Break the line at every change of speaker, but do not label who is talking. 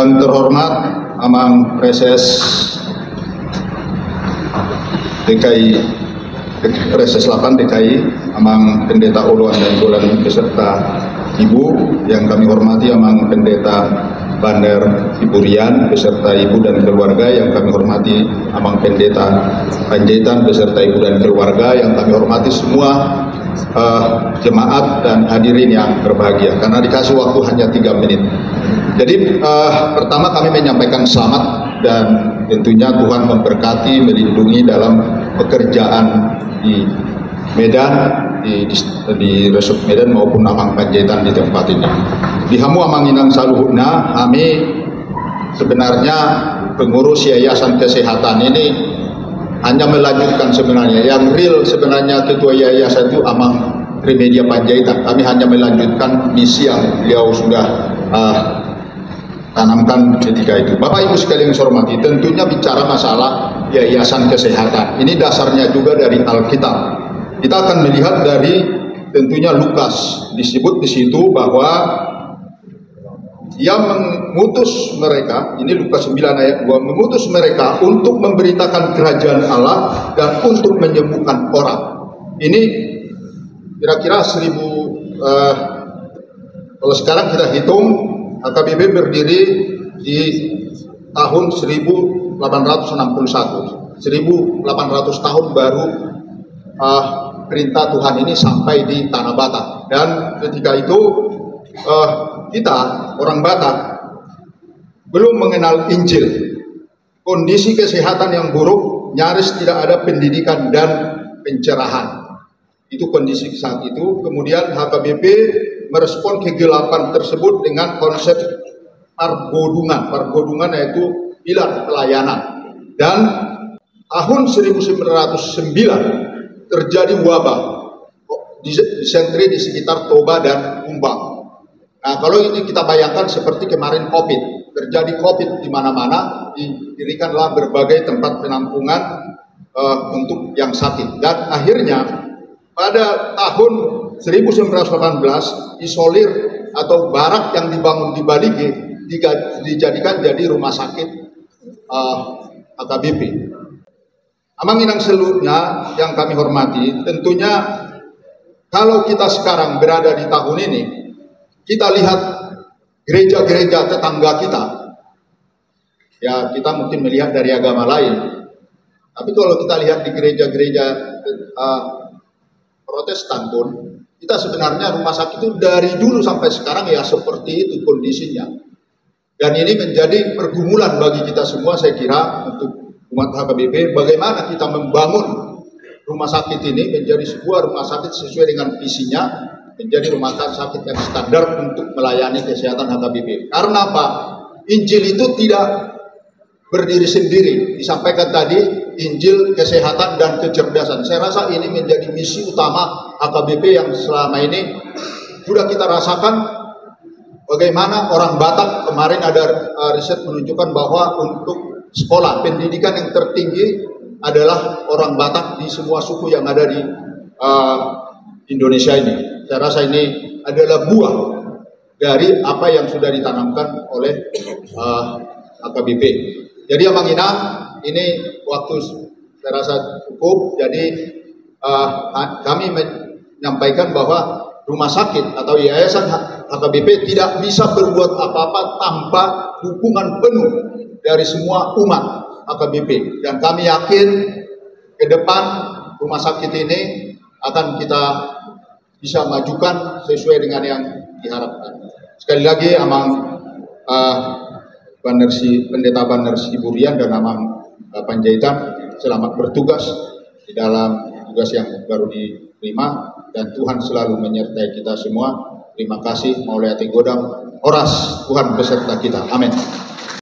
Yang terhormat Amang Reses DKI, Reses 8 DKI, Amang Pendeta Uluan dan Bulan beserta Ibu, yang kami hormati Amang Pendeta Bandar Ibu Rian beserta Ibu dan keluarga, yang kami hormati Amang Pendeta Panjaitan beserta Ibu dan keluarga, yang kami hormati semua jemaat dan hadirin yang berbahagia. Karena dikasih waktu hanya 3 menit. Jadi pertama kami menyampaikan selamat dan tentunya Tuhan memberkati, melindungi dalam pekerjaan di Medan, di Resort Medan maupun Amang Panjaitan di tempat ini. Di Hamu Amang Inang Saluhna, kami sebenarnya pengurus Yayasan Kesehatan ini hanya melanjutkan sebenarnya. Yang real sebenarnya ketua yayasan itu Amang Trimedia Panjaitan. Kami hanya melanjutkan misi yang beliau sudah tanamkan ketika itu. Bapak Ibu sekalian yang saya hormati, tentunya bicara masalah yayasan kesehatan. Ini dasarnya juga dari Alkitab. Kita akan melihat dari tentunya Lukas, disebut di situ bahwa ia mengutus mereka, ini Lukas 9 ayat 2, mengutus mereka untuk memberitakan kerajaan Allah dan untuk menyembuhkan orang. Ini kira-kira 1000, kalau sekarang kita hitung, HKBP berdiri di tahun 1861, 1800 tahun baru perintah Tuhan ini sampai di Tanah Batak. Dan ketika itu kita orang Batak belum mengenal Injil, kondisi kesehatan yang buruk, nyaris tidak ada pendidikan dan pencerahan. Itu kondisi saat itu. Kemudian HKBP merespon kegelapan tersebut dengan konsep pargodungan. Pargodungan yaitu pilar pelayanan. Dan tahun 1909 terjadi wabah disentri di sekitar Toba dan Umbang. Nah, kalau ini kita bayangkan seperti kemarin COVID, terjadi COVID di mana-mana, didirikanlah berbagai tempat penampungan untuk yang sakit. Dan akhirnya pada tahun 1918 isolir atau barak yang dibangun di Balige dijadikan jadi rumah sakit HKBP. Amang Inang seluruhnya yang kami hormati, tentunya kalau kita sekarang berada di tahun ini, kita lihat gereja-gereja tetangga kita, ya kita mungkin melihat dari agama lain, tapi kalau kita lihat di gereja-gereja Protestan pun, kita sebenarnya rumah sakit itu dari dulu sampai sekarang ya seperti itu kondisinya. Dan ini menjadi pergumulan bagi kita semua, saya kira, untuk umat HKBP, bagaimana kita membangun rumah sakit ini menjadi sebuah rumah sakit sesuai dengan visinya, menjadi rumah sakit yang standar untuk melayani kesehatan HKBP. Karena apa? Injil itu tidak berdiri sendiri. Disampaikan tadi, Injil, kesehatan, dan kecerdasan. Saya rasa ini menjadi misi utama HKBP yang selama ini sudah kita rasakan. Bagaimana orang Batak, kemarin ada riset menunjukkan bahwa untuk sekolah, pendidikan yang tertinggi adalah orang Batak di semua suku yang ada di Indonesia ini. Saya rasa ini adalah buah dari apa yang sudah ditanamkan oleh HKBP. Jadi Amang Inang, ini waktu saya rasa cukup. Jadi kami menyampaikan bahwa rumah sakit atau yayasan HKBP tidak bisa berbuat apa-apa tanpa dukungan penuh dari semua umat HKBP. Dan kami yakin ke depan rumah sakit ini akan kita bisa majukan sesuai dengan yang diharapkan. Sekali lagi Amang Pendeta Bandar Ibu Rian dan Amang Panjaitan, selamat bertugas di dalam tugas yang baru diterima, dan Tuhan selalu menyertai kita semua. Terima kasih. Maulaya Godam, Oras, Tuhan beserta kita. Amin.